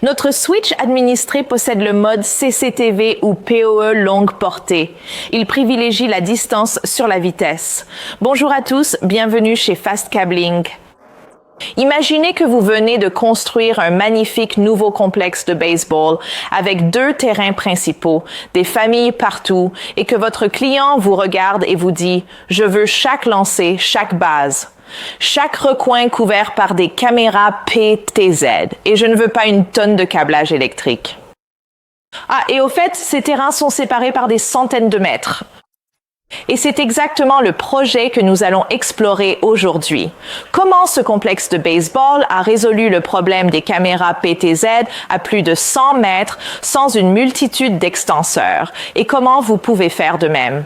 Notre switch administré possède le mode CCTV ou PoE longue portée. Il privilégie la distance sur la vitesse. Bonjour à tous, bienvenue chez Fast Cabling. Imaginez que vous venez de construire un magnifique nouveau complexe de baseball avec 2 terrains principaux, des familles partout, et que votre client vous regarde et vous dit « Je veux chaque lancer, chaque base. Chaque recoin couvert par des caméras PTZ et je ne veux pas une tonne de câblage électrique. » Ah, et au fait, ces terrains sont séparés par des centaines de mètres. Et c'est exactement le projet que nous allons explorer aujourd'hui. Comment ce complexe de baseball a résolu le problème des caméras PTZ à plus de 100 mètres sans une multitude d'extenseurs et comment vous pouvez faire de même.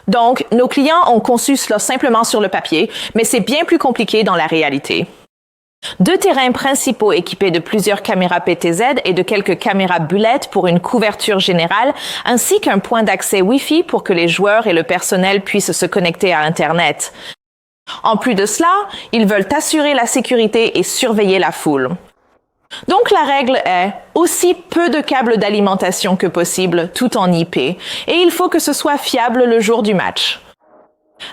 Donc, nos clients ont conçu cela simplement sur le papier, mais c'est bien plus compliqué dans la réalité. 2 terrains principaux équipés de plusieurs caméras PTZ et de quelques caméras bulettes pour une couverture générale, ainsi qu'un point d'accès Wi-Fi pour que les joueurs et le personnel puissent se connecter à Internet. En plus de cela, ils veulent assurer la sécurité et surveiller la foule. Donc la règle est aussi peu de câbles d'alimentation que possible, tout en IP, et il faut que ce soit fiable le jour du match.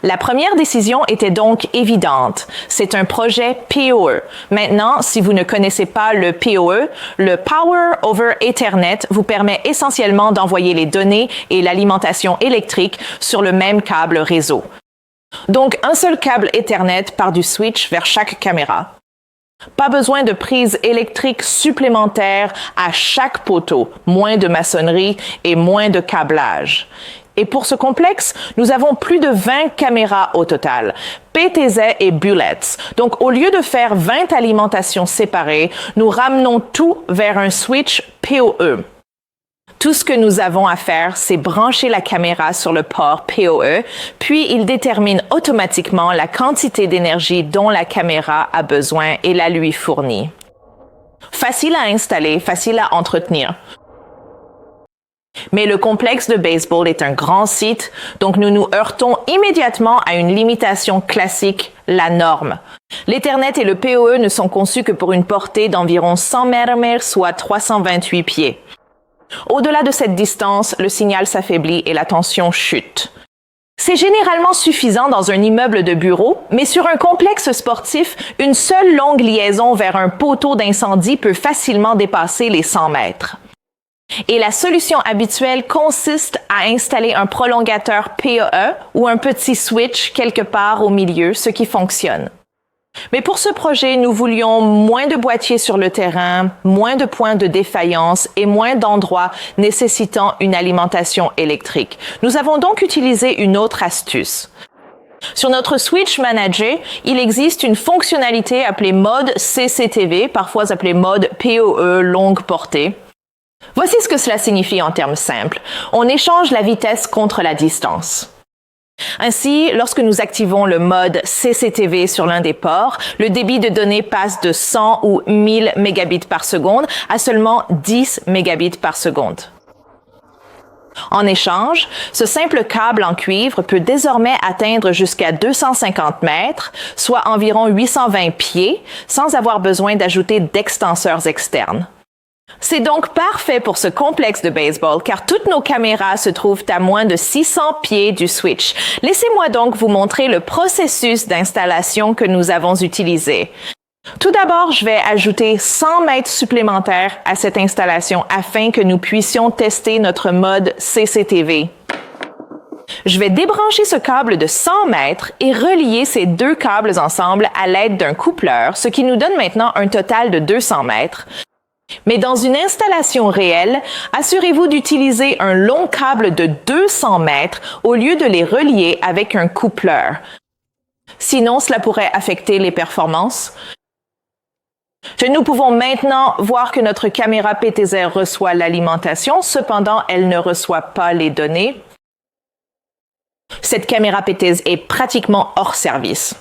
La première décision était donc évidente. C'est un projet PoE. Maintenant, si vous ne connaissez pas le PoE, le Power over Ethernet vous permet essentiellement d'envoyer les données et l'alimentation électrique sur le même câble réseau. Donc, un seul câble Ethernet part du switch vers chaque caméra. Pas besoin de prise électrique supplémentaire à chaque poteau, moins de maçonnerie et moins de câblage. Et pour ce complexe, nous avons plus de 20 caméras au total, PTZ et bullets. Donc, au lieu de faire 20 alimentations séparées, nous ramenons tout vers un switch PoE. Tout ce que nous avons à faire, c'est brancher la caméra sur le port PoE, puis il détermine automatiquement la quantité d'énergie dont la caméra a besoin et la lui fournit. Facile à installer, facile à entretenir. Mais le complexe de baseball est un grand site, donc nous nous heurtons immédiatement à une limitation classique, la norme. L'Ethernet et le PoE ne sont conçus que pour une portée d'environ 100 mètres, soit 328 pieds. Au-delà de cette distance, le signal s'affaiblit et la tension chute. C'est généralement suffisant dans un immeuble de bureau, mais sur un complexe sportif, une seule longue liaison vers un poteau d'incendie peut facilement dépasser les 100 mètres. Et la solution habituelle consiste à installer un prolongateur PoE ou un petit switch quelque part au milieu, ce qui fonctionne. Mais pour ce projet, nous voulions moins de boîtiers sur le terrain, moins de points de défaillance et moins d'endroits nécessitant une alimentation électrique. Nous avons donc utilisé une autre astuce. Sur notre Switch Manager, il existe une fonctionnalité appelée mode CCTV, parfois appelée mode PoE longue portée. Voici ce que cela signifie en termes simples. On échange la vitesse contre la distance. Ainsi, lorsque nous activons le mode CCTV sur l'un des ports, le débit de données passe de 100 ou 1000 mégabits par seconde à seulement 10 mégabits par seconde. En échange, ce simple câble en cuivre peut désormais atteindre jusqu'à 250 mètres, soit environ 820 pieds, sans avoir besoin d'ajouter d'extenseurs externes. C'est donc parfait pour ce complexe de baseball car toutes nos caméras se trouvent à moins de 600 pieds du switch. Laissez-moi donc vous montrer le processus d'installation que nous avons utilisé. Tout d'abord, je vais ajouter 100 mètres supplémentaires à cette installation afin que nous puissions tester notre mode CCTV. Je vais débrancher ce câble de 100 mètres et relier ces 2 câbles ensemble à l'aide d'un coupleur, ce qui nous donne maintenant un total de 200 mètres. Mais dans une installation réelle, assurez-vous d'utiliser un long câble de 200 mètres au lieu de les relier avec un coupleur. Sinon, cela pourrait affecter les performances. Nous pouvons maintenant voir que notre caméra PTZ reçoit l'alimentation, cependant, elle ne reçoit pas les données. Cette caméra PTZ est pratiquement hors service.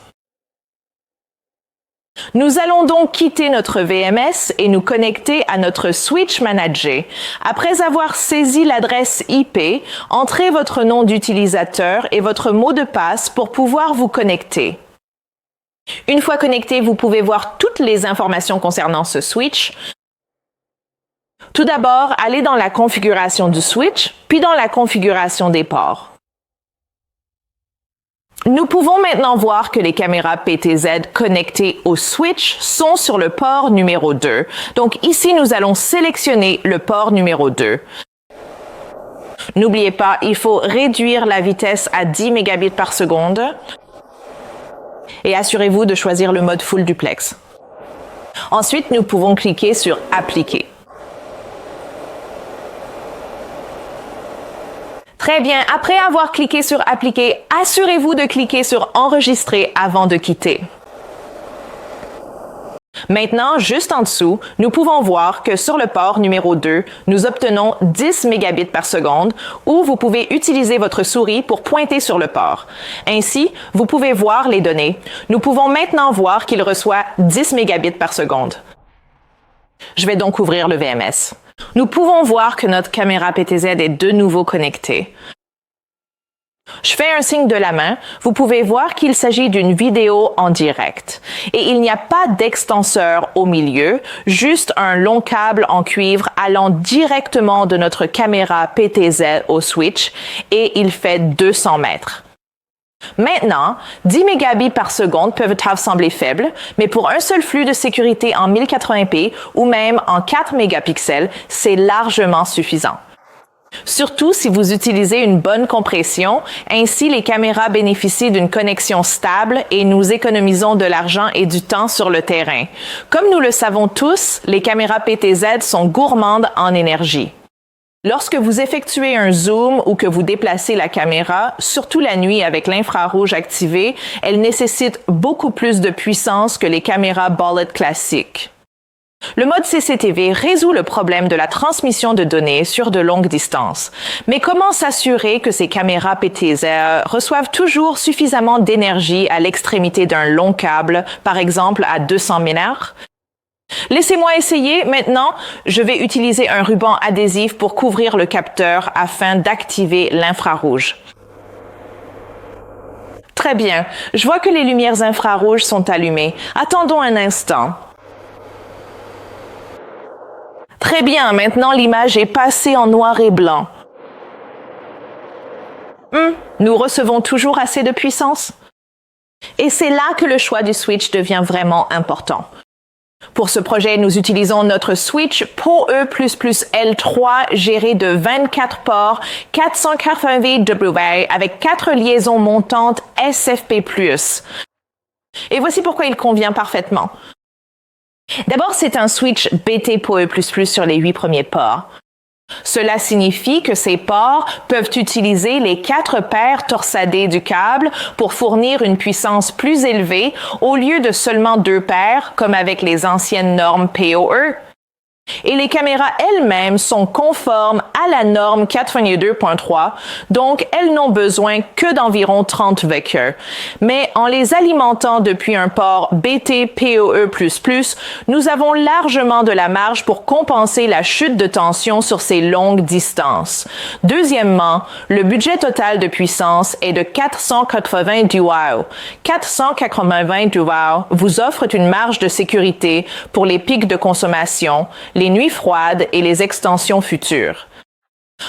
Nous allons donc quitter notre VMS et nous connecter à notre Switch Manager. Après avoir saisi l'adresse IP, entrez votre nom d'utilisateur et votre mot de passe pour pouvoir vous connecter. Une fois connecté, vous pouvez voir toutes les informations concernant ce switch. Tout d'abord, allez dans la configuration du switch, puis dans la configuration des ports. Nous pouvons maintenant voir que les caméras PTZ connectées au switch sont sur le port numéro 2. Donc ici, nous allons sélectionner le port numéro 2. N'oubliez pas, il faut réduire la vitesse à 10 mégabits par seconde et assurez-vous de choisir le mode Full Duplex. Ensuite, nous pouvons cliquer sur Appliquer. Très bien, après avoir cliqué sur Appliquer, assurez-vous de cliquer sur Enregistrer avant de quitter. Maintenant, juste en dessous, nous pouvons voir que sur le port numéro 2, nous obtenons 10 mégabits par seconde où vous pouvez utiliser votre souris pour pointer sur le port. Ainsi, vous pouvez voir les données. Nous pouvons maintenant voir qu'il reçoit 10 mégabits par seconde. Je vais donc ouvrir le VMS. Nous pouvons voir que notre caméra PTZ est de nouveau connectée. Je fais un signe de la main. Vous pouvez voir qu'il s'agit d'une vidéo en direct. Et il n'y a pas d'extenseur au milieu, juste un long câble en cuivre allant directement de notre caméra PTZ au switch et il fait 200 mètres. Maintenant, 10 mégabits par seconde peuvent sembler faibles, mais pour un seul flux de sécurité en 1080p ou même en 4 mégapixels, c'est largement suffisant. Surtout si vous utilisez une bonne compression, ainsi les caméras bénéficient d'une connexion stable et nous économisons de l'argent et du temps sur le terrain. Comme nous le savons tous, les caméras PTZ sont gourmandes en énergie. Lorsque vous effectuez un zoom ou que vous déplacez la caméra, surtout la nuit avec l'infrarouge activé, elle nécessite beaucoup plus de puissance que les caméras bullet classiques. Le mode CCTV résout le problème de la transmission de données sur de longues distances. Mais comment s'assurer que ces caméras PTZ reçoivent toujours suffisamment d'énergie à l'extrémité d'un long câble, par exemple à 200 mètres? Laissez-moi essayer. Maintenant, je vais utiliser un ruban adhésif pour couvrir le capteur afin d'activer l'infrarouge. Très bien. Je vois que les lumières infrarouges sont allumées. Attendons un instant. Très bien, maintenant l'image est passée en noir et blanc. Nous recevons toujours assez de puissance? Et c'est là que le choix du switch devient vraiment important. Pour ce projet, nous utilisons notre switch PoE++ L3 géré de 24 ports 480W avec 4 liaisons montantes SFP+. Et voici pourquoi il convient parfaitement. D'abord, c'est un switch BT PoE++ sur les 8 premiers ports. Cela signifie que ces ports peuvent utiliser les 4 paires torsadées du câble pour fournir une puissance plus élevée au lieu de seulement 2 paires comme avec les anciennes normes PoE. Et les caméras elles-mêmes sont conformes à la norme 422.3, donc elles n'ont besoin que d'environ 30 vecteurs. Mais en les alimentant depuis un port BT PoE++, nous avons largement de la marge pour compenser la chute de tension sur ces longues distances. Deuxièmement, le budget total de puissance est de 480 duo. 480 duo vous offre une marge de sécurité pour les pics de consommation, les nuits froides et les extensions futures.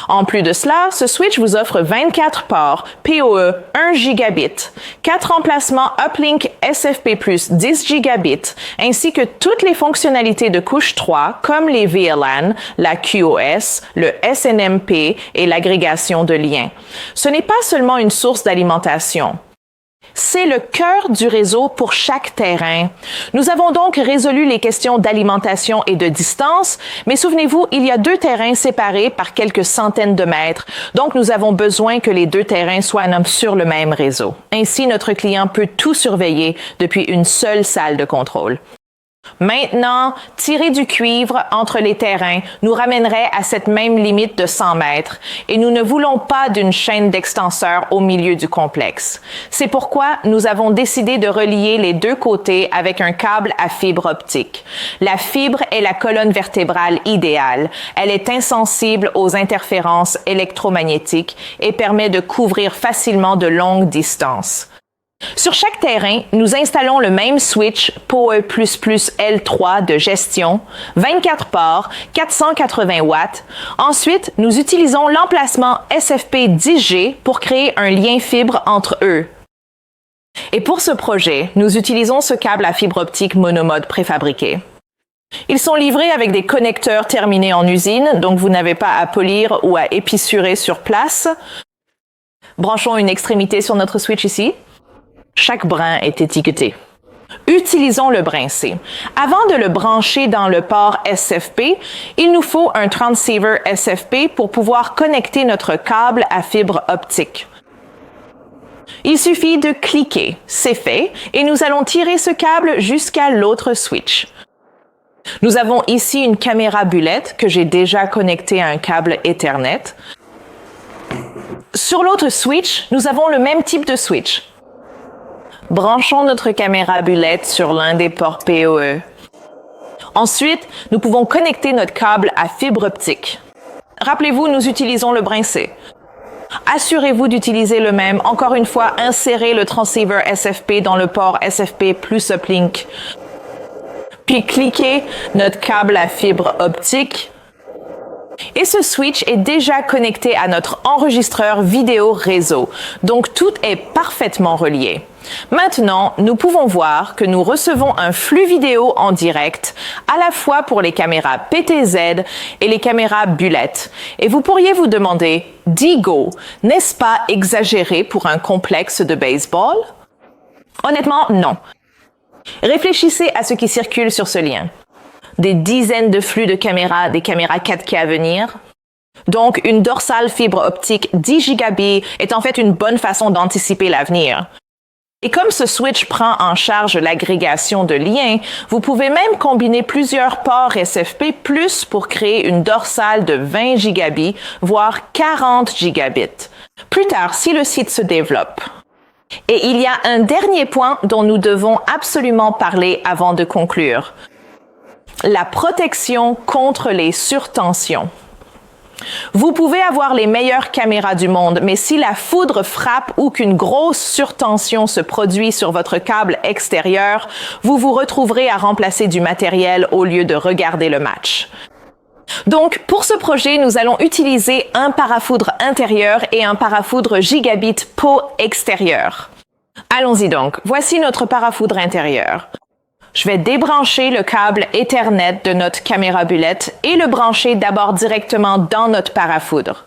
En plus de cela, ce switch vous offre 24 ports PoE 1 gigabit, 4 emplacements Uplink SFP+, 10 gigabits, ainsi que toutes les fonctionnalités de couche 3 comme les VLAN, la QoS, le SNMP et l'agrégation de liens. Ce n'est pas seulement une source d'alimentation. C'est le cœur du réseau pour chaque terrain. Nous avons donc résolu les questions d'alimentation et de distance, mais souvenez-vous, il y a 2 terrains séparés par quelques centaines de mètres, donc nous avons besoin que les 2 terrains soient sur le même réseau. Ainsi, notre client peut tout surveiller depuis une seule salle de contrôle. Maintenant, tirer du cuivre entre les terrains nous ramènerait à cette même limite de 100 mètres et nous ne voulons pas d'une chaîne d'extenseurs au milieu du complexe. C'est pourquoi nous avons décidé de relier les 2 côtés avec un câble à fibre optique. La fibre est la colonne vertébrale idéale. Elle est insensible aux interférences électromagnétiques et permet de couvrir facilement de longues distances. Sur chaque terrain, nous installons le même switch PoE++ L3 de gestion, 24 ports, 480 watts. Ensuite, nous utilisons l'emplacement SFP10G pour créer un lien fibre entre eux. Et pour ce projet, nous utilisons ce câble à fibre optique monomode préfabriqué. Ils sont livrés avec des connecteurs terminés en usine, donc vous n'avez pas à polir ou à épissurer sur place. Branchons une extrémité sur notre switch ici. Chaque brin est étiqueté. Utilisons le brin C. Avant de le brancher dans le port SFP, il nous faut un transceiver SFP pour pouvoir connecter notre câble à fibre optique. Il suffit de cliquer, c'est fait, et nous allons tirer ce câble jusqu'à l'autre switch. Nous avons ici une caméra bulette que j'ai déjà connectée à un câble Ethernet. Sur l'autre switch, nous avons le même type de switch. Branchons notre caméra bulette sur l'un des ports PoE. Ensuite, nous pouvons connecter notre câble à fibre optique. Rappelez-vous, nous utilisons le brin C. Assurez-vous d'utiliser le même. Encore une fois, insérez le transceiver SFP dans le port SFP plus uplink. Puis cliquez notre câble à fibre optique. Et ce switch est déjà connecté à notre enregistreur vidéo réseau. Donc tout est parfaitement relié. Maintenant, nous pouvons voir que nous recevons un flux vidéo en direct, à la fois pour les caméras PTZ et les caméras bulettes. Et vous pourriez vous demander, Digo, n'est-ce pas exagéré pour un complexe de baseball? Honnêtement, non. Réfléchissez à ce qui circule sur ce lien. Des dizaines de flux de caméras, des caméras 4K à venir. Donc, une dorsale fibre optique 10 gigabits est en fait une bonne façon d'anticiper l'avenir. Et comme ce switch prend en charge l'agrégation de liens, vous pouvez même combiner plusieurs ports SFP+ pour créer une dorsale de 20 gigabits, voire 40 gigabits. Plus tard, si le site se développe. Et il y a un dernier point dont nous devons absolument parler avant de conclure. La protection contre les surtensions. Vous pouvez avoir les meilleures caméras du monde, mais si la foudre frappe ou qu'une grosse surtension se produit sur votre câble extérieur, vous vous retrouverez à remplacer du matériel au lieu de regarder le match. Donc, pour ce projet, nous allons utiliser un parafoudre intérieur et un parafoudre gigabit PoE extérieur. Allons-y donc. Voici notre parafoudre intérieur. Je vais débrancher le câble Ethernet de notre caméra bulette et le brancher d'abord directement dans notre parafoudre.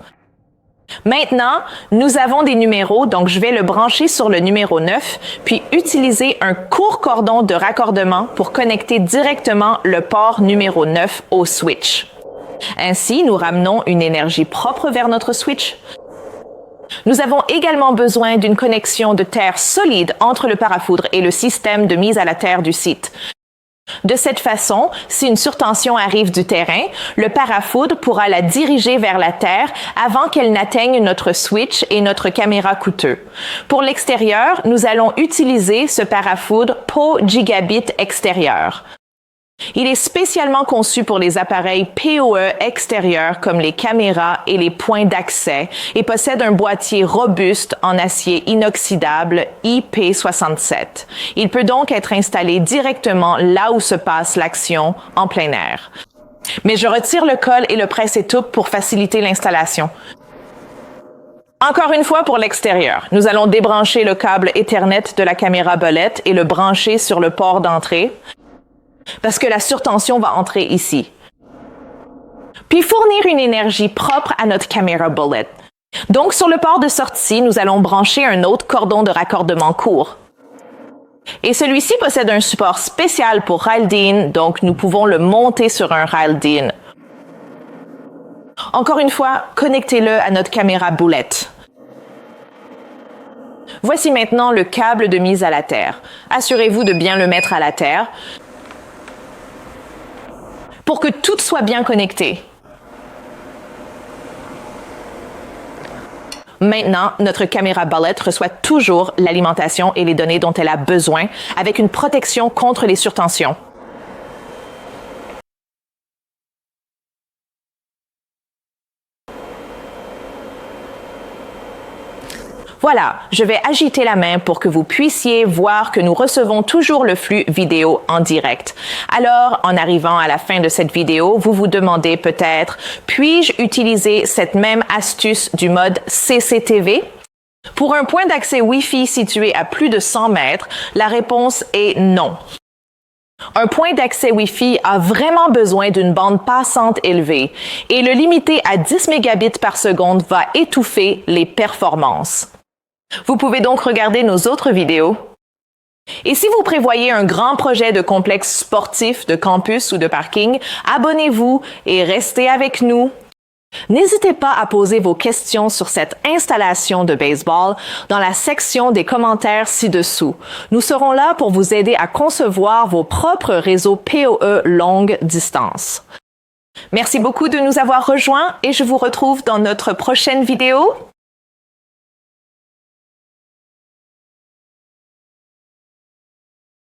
Maintenant, nous avons des numéros, donc je vais le brancher sur le numéro 9, puis utiliser un court cordon de raccordement pour connecter directement le port numéro 9 au switch. Ainsi, nous ramenons une énergie propre vers notre switch. Nous avons également besoin d'une connexion de terre solide entre le parafoudre et le système de mise à la terre du site. De cette façon, si une surtension arrive du terrain, le parafoudre pourra la diriger vers la terre avant qu'elle n'atteigne notre switch et notre caméra coûteux. Pour l'extérieur, nous allons utiliser ce parafoudre PoE gigabit extérieur. Il est spécialement conçu pour les appareils PoE extérieurs comme les caméras et les points d'accès et possède un boîtier robuste en acier inoxydable IP67. Il peut donc être installé directement là où se passe l'action en plein air. Mais je retire le col et le presse-étoupe pour faciliter l'installation. Encore une fois pour l'extérieur, nous allons débrancher le câble Ethernet de la caméra bolette et le brancher sur le port d'entrée. Parce que la surtension va entrer ici. Puis fournir une énergie propre à notre caméra bullet. Donc sur le port de sortie, nous allons brancher un autre cordon de raccordement court. Et celui-ci possède un support spécial pour RAIL-DIN, donc nous pouvons le monter sur un RAIL-DIN. Encore une fois, connectez-le à notre caméra boulette. Voici maintenant le câble de mise à la terre. Assurez-vous de bien le mettre à la terre pour que tout soit bien connecté. Maintenant, notre caméra bullet reçoit toujours l'alimentation et les données dont elle a besoin avec une protection contre les surtensions. Voilà, je vais agiter la main pour que vous puissiez voir que nous recevons toujours le flux vidéo en direct. Alors, en arrivant à la fin de cette vidéo, vous vous demandez peut-être, puis-je utiliser cette même astuce du mode CCTV? Pour un point d'accès Wi-Fi situé à plus de 100 mètres, la réponse est non. Un point d'accès Wi-Fi a vraiment besoin d'une bande passante élevée et le limiter à 10 mégabits par seconde va étouffer les performances. Vous pouvez donc regarder nos autres vidéos. Et si vous prévoyez un grand projet de complexe sportif, de campus ou de parking, abonnez-vous et restez avec nous. N'hésitez pas à poser vos questions sur cette installation de baseball dans la section des commentaires ci-dessous. Nous serons là pour vous aider à concevoir vos propres réseaux PoE longue distance. Merci beaucoup de nous avoir rejoints et je vous retrouve dans notre prochaine vidéo.